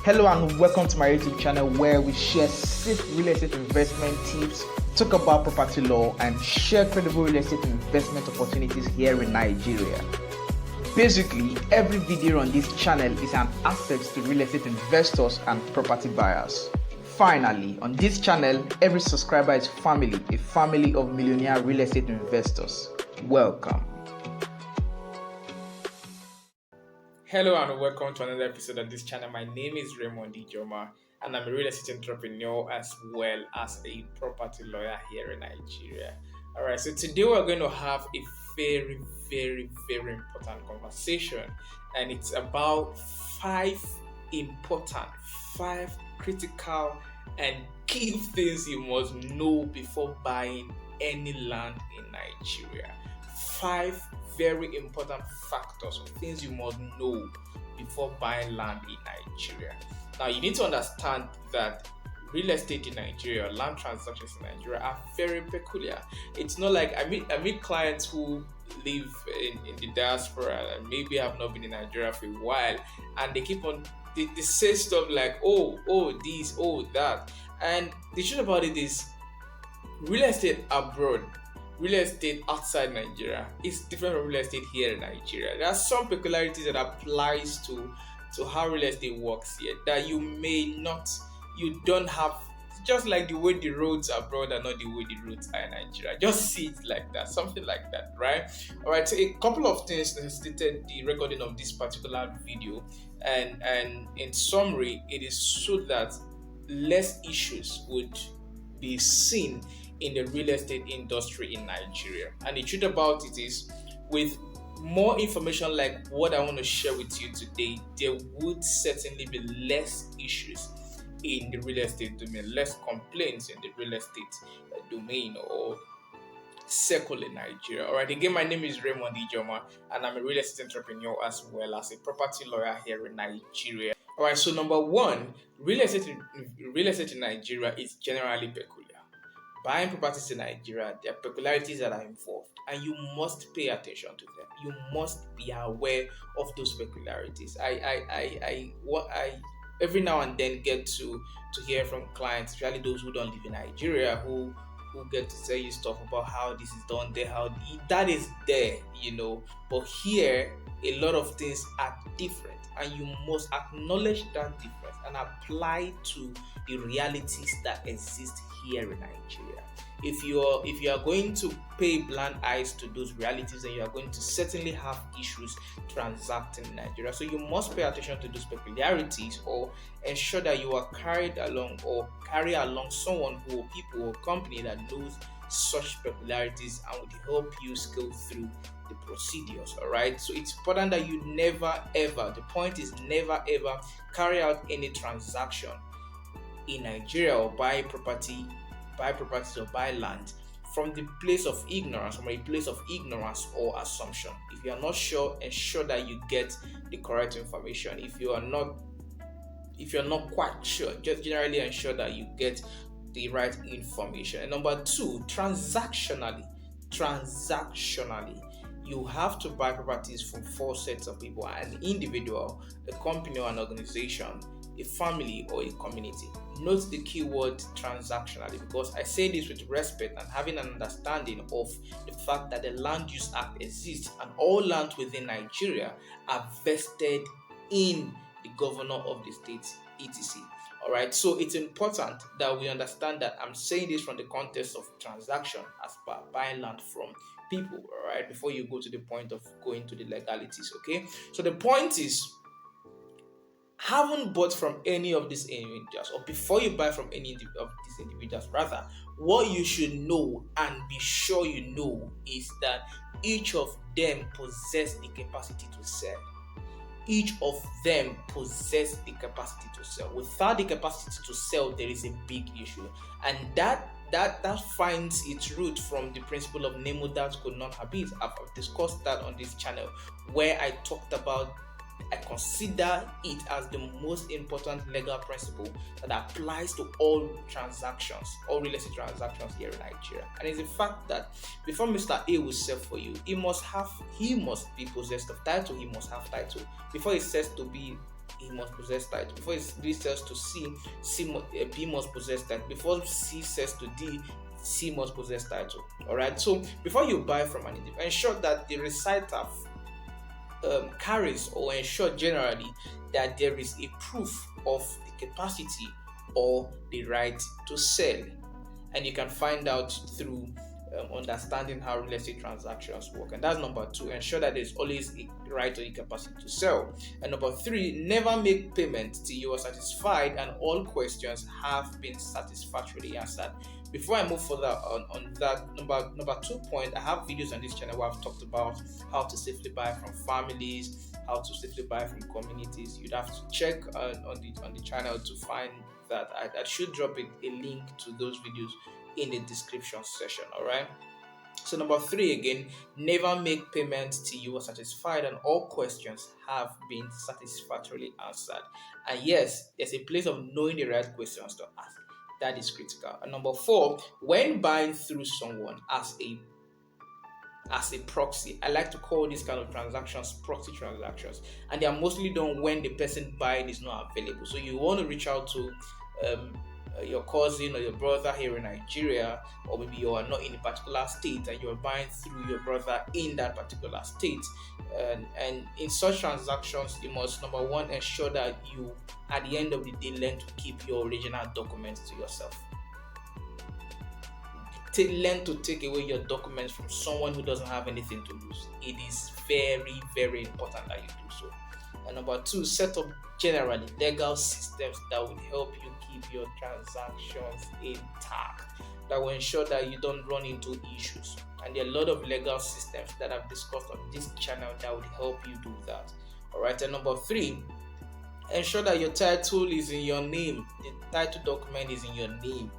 Hello and welcome to my YouTube channel where we share safe real estate investment tips, talk about property law, and share credible real estate investment opportunities here in Nigeria. Basically, every video on this channel is an asset to real estate investors and property buyers. Finally, on this channel, every subscriber is family, a family of millionaire real estate investors. Welcome. Hello and welcome to another episode of this channel. My name is Raymond Ijoma and I'm a real estate entrepreneur as well as a property lawyer here in Nigeria. Alright, so today we're going to have a very important conversation, and it's about five critical and key things you must know before buying any land in Nigeria. 5 very important factors or things you must know before buying land in Nigeria. Now, you need to understand that real estate in Nigeria, land transactions in Nigeria are very peculiar. It's not like I meet clients who live in the diaspora and maybe have not been in Nigeria for a while, and they keep on they say stuff like oh this, oh that. And the truth about it is real estate abroad, real estate outside Nigeria is different from real estate here in Nigeria. There are some peculiarities that applies to how real estate works here that you don't have, just like the way the roads abroad are not the way the roads are in Nigeria. Just see it like that, something like that, right? All right, so a couple of things necessitated the recording of this particular video, and in summary, it is so that less issues would be seen in the real estate industry in Nigeria. And the truth about it is, with more information like what I want to share with you today, there would certainly be less issues in the real estate domain, less complaints in the real estate domain or circle in Nigeria. All right, again, my name is Raymond Ijoma and I'm a real estate entrepreneur as well as a property lawyer here in Nigeria. All right, so number one, real estate in Nigeria is generally peculiar. Buying properties in Nigeria, there are peculiarities that are involved, and you must pay attention to them. You must be aware of those peculiarities. I every now and then get to hear from clients, especially those who don't live in Nigeria, who get to tell you stuff about how this is done there, how that is there, But here, a lot of things are different, and you must acknowledge that difference and apply to the realities that exist here in Nigeria. If you are going to pay blind eyes to those realities, then you are going to certainly have issues transacting in Nigeria. So you must pay attention to those peculiarities, or ensure that you are carried along or carry along someone or people or company that knows such peculiarities and would help you scale through the procedures. All right, so it's important that you never ever, the point is never ever carry out any transaction in Nigeria or buy properties or buy land from the place of ignorance, or assumption. If you are not sure, ensure that you get the correct information. If you're not quite sure, just generally ensure that you get the right information. And number two, transactionally, you have to buy properties from 4 sets of people: an individual, a company or an organization, a family or a community. Note the keyword transactionally, because I say this with respect and having an understanding of the fact that the Land Use Act exists and all lands within Nigeria are vested in the governor of the state, etc. All right, so it's important that we understand that I'm saying this from the context of transaction as per buying land from people, all right, before you go to the point of going to the legalities, okay? So the point is, haven't bought from any of these individuals, or before you buy from any of these individuals, rather, what you should know and be sure you know is that each of them possess the capacity to sell. Each of them possess the capacity to sell. Without the capacity to sell, there is a big issue, and that finds its root from the principle of nemo that could not habit. I've discussed that on this channel, where I talked about, I consider it as the most important legal principle that applies to all transactions, all real estate transactions here in Nigeria. And it's the fact that before Mr. A will sell for you, he must be possessed of title, he must have title. Before he says to be he must possess title. Before D sells to B must possess title. Before C sells to D, C must possess title. Alright, so before you buy from an individual, ensure that the reciter carries, or ensure generally that there is a proof of the capacity or the right to sell. And you can find out through understanding how real estate transactions work. And that's number 2. Ensure that there's always a right or a capacity to sell. And number 3, never make payment till you are satisfied and all questions have been satisfactorily answered. Before I move further on that number 2 point, I have videos on this channel where I've talked about how to safely buy from families, how to safely buy from communities. You'd have to check on the channel to find that. I should drop a link to those videos in the description section. All right. So number 3 again, never make payments till you are satisfied and all questions have been satisfactorily answered. And yes, there's a place of knowing the right questions to ask. That is critical. And number 4, when buying through someone as a proxy, I like to call these kind of transactions proxy transactions, and they are mostly done when the person buying is not available. So you want to reach out to your cousin or your brother here in Nigeria, or maybe you are not in a particular state and you are buying through your brother in that particular state. And in such transactions, you must, number 1, ensure that you, at the end of the day, learn to keep your original documents to yourself. Learn to take away your documents from someone who doesn't have anything to lose. It is very, very important that you do so. And number 2, set up generally legal systems that will help you keep your transactions intact, that will ensure that you don't run into issues. And there are a lot of legal systems that I've discussed on this channel that would help you do that. Alright, and number 3, ensure that your title is in your name. The title document is in your name,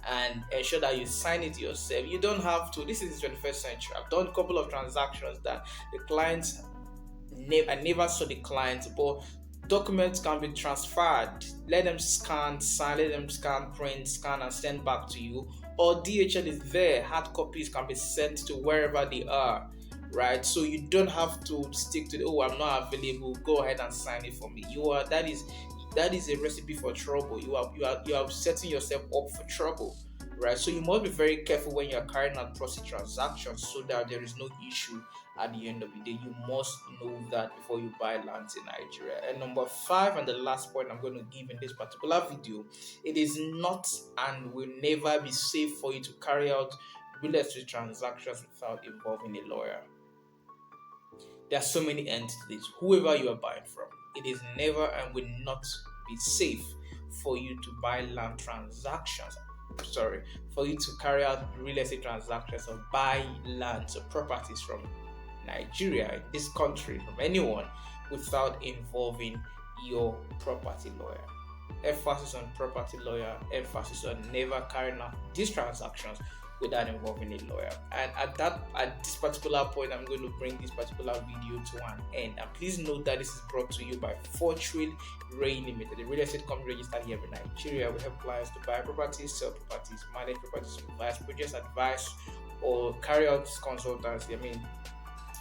and ensure that you sign it yourself. You don't have to. This is the 21st century. I've done a couple of transactions that the clients, I never saw the client, but documents can be transferred. Let them scan, sign, let them scan, print, scan, and send back to you. Or DHL is there. Hard copies can be sent to wherever they are. Right, so you don't have to stick to I'm not available, go ahead and sign it for me. That is a recipe for trouble. You are setting yourself up for trouble, right? So you must be very careful when you are carrying out proxy transactions so that there is no issue at the end of the day. You must know that before you buy lands in Nigeria. And number 5, and the last point I'm going to give in this particular video, it is not and will never be safe for you to carry out real estate transactions without involving a lawyer. There are so many entities, whoever you are buying from. It is never and will not be safe for you to buy land transactions. For you to carry out real estate transactions or buy lands or properties from Nigeria, this country, from anyone, without involving your property lawyer. Emphasis on property lawyer, emphasis on never carrying out these transactions without involving a lawyer. And at this particular point, I'm going to bring this particular video to an end. And please note that this is brought to you by Fortreal Rei Ltd, the real estate company registered here in Nigeria. We help clients to buy properties, sell properties, manage properties, supervise projects, advice, or carry out consultancy.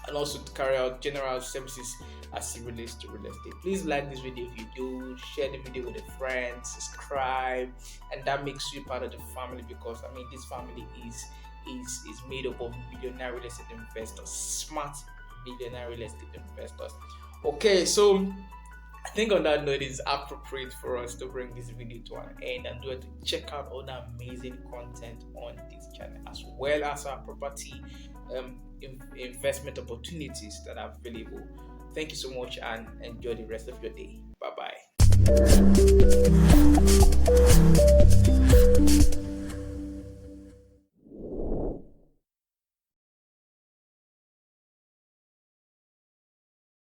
And also to carry out general services as it relates to real estate. Please like this video if you do, share the video with a friend, subscribe, and that makes you part of the family, because this family is made up of millionaire real estate investors, smart millionaire real estate investors. Okay, so I think on that note, it's appropriate for us to bring this video to an end and do it to check out all the amazing content on this channel, as well as our property investment opportunities that are available. Thank you so much and enjoy the rest of your day. Bye bye.